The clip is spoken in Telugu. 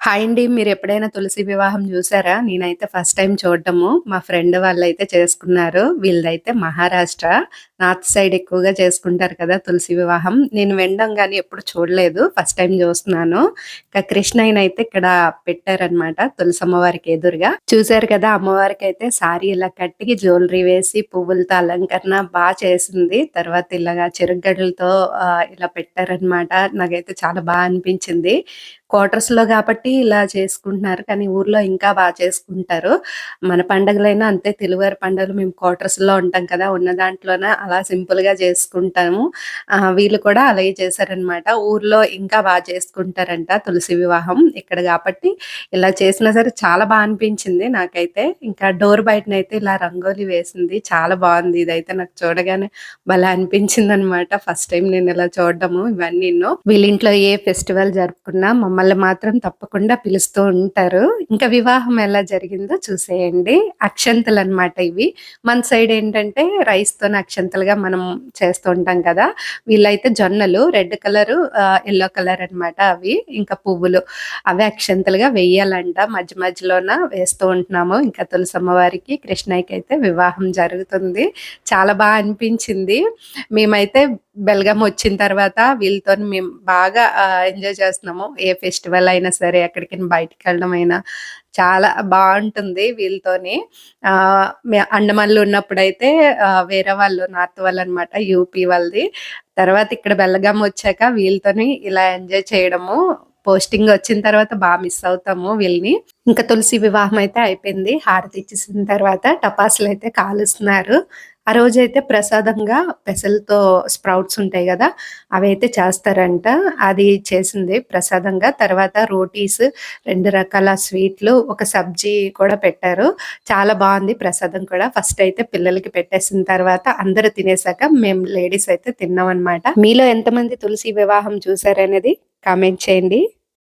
హాయ్ అండి. మీరెప్పుడైనా తులసి వివాహం జూసారా? నేనైతే ఫస్ట్ టైమ్ చూడడము. మా ఫ్రెండ్ వాళ్ళైతే చేసుకున్నారు. వీళ్ళదైతే మహారాష్ట్ర. నార్త్ సైడ్ ఎక్కువగా చేసుకుంటారు కదా! తులసి వివాహం. నేను వినడం గాని ఎప్పుడు చూడలేదు. ఫస్ట్ టైమ్ జూస్తున్నాను. ఇంకా కృష్ణయ్యనైతే ఇక్కడ పెట్టారనమాట తులసమ్మ వారికి ఎదురుగా. చూసారు కదా! అమ్మవారికైతే సారీ ఇలా కట్టి జ్యువెలరీ వేసి పువ్వులతో అలంకరణ చేసింది. తర్వాత ఇలాగా చెరుకుగడలతో ఇలా పెట్టారనమాట. నాకైతే చాలా అనిపించింది. క్వార్టర్స్‌లో గాబట్టి ఇలా చేసుకుంటున్నారు. కానీ ఊర్లో ఇంకా చేసుకుంటారు. మన పండగలైనా అంతే తెలుగువారి పండుగలు మేము క్వార్టర్స్‌లో ఉంటాం కదా! ఉన్న దాంట్లోనే అలా సింపుల్‌గా చేసుకుంటాము. వీళ్ళు కూడా అలాగే చేశారనమాట. ఊర్లో ఇంకా చేసుకుంటారంట తులసి వివాహం. ఇక్కడ గాబట్టి ఇలా చేసినా సరే చాలా అనిపించింది నాకైతే. ఇంకా డోర్ బయటనైతే ఇలా రంగోలి వేసింది. చాలా బావుంది. ఇదైతే నాకు చూడగానే భలే అనిపించిందనమాట. ఫస్ట్ టైమ్ నేనిలా చూడడము ఇవన్నీను. వీళ్ళింట్లో ఏ ఫెస్టివల్ జరుపుకున్నా మమ్మల్ని మాత్రం తప్పకుండా పిలుస్తూ ఉంటారు. ఇంకా వివాహం ఎలా జరిగిందో చూసేయండి. అక్షంతలనమాట ఇవి. మన సైడ్ ఏంటంటే రైస్‌తోని అక్షంతలుగా మనం చేస్తూ ఉంటాం కదా! వీళ్ళైతే జొన్నలు రెడ్ కలరు యెల్లో కలర్ అనమాట అవి. ఇంకా పువ్వులు. అవే అక్షంతలుగా వెయ్యాలంట. మధ్య మధ్యలోన వేస్తూ ఉంటున్నాము. ఇంకా తులసమ్మ వారికి, కృష్ణయ్యకైతే వివాహం జరుగుతుంది. చాలా అనిపించింది. మేమైతే బెల్గాం వచ్చిన తర్వాత వీళ్ళతోని మేము బాగా ఎంజాయ్ చేస్తున్నాము. ఏ ఫెస్టివల్ అయినా సరే, ఎక్కడికైనా బయటికెళ్ళడమైనా చాలా బావుంటుంది వీళ్ళతోని. అండమాన్‌లో ఉన్నప్పుడైతే వేరే వాళ్ళు నార్త్ వాళ్ళనమాట. యూపీ వాళ్ళది. తర్వాత ఇక్కడ బెల్గాం వచ్చాక వీళ్ళతోని ఇలా ఎంజాయ్ చేయడము. పోస్టింగ్ వచ్చిన తర్వాత మిస్ అవుతాము వీళ్ళని. ఇంకా తులసి వివాహం అయితే అయిపోయింది. హారతి ఇచ్చేసిన తర్వాత టపాసులైతే కాలుస్తున్నారు. ఆ రోజైతే ప్రసాదంగా పెసలతో స్ప్రౌట్స్ ఉంటాయి గదా! అవైతే చేస్తారంట. అది చేసింది ప్రసాదంగా. తర్వాత రోటీస్, 2 రకాల స్వీట్లు, ఒక సబ్జీ కూడా పెట్టారు. చాలా బావుంది ప్రసాదం కూడా. ఫస్ట్ అయితే పిల్లలకి పెట్టేసిన తర్వాత అందరూ తినేసాక మేము లేడీస్ అయితే తిన్నామనమాట. మీలో ఎంతమంది తులసి వివాహం చూసారనేది కామెంట్ చేయండి.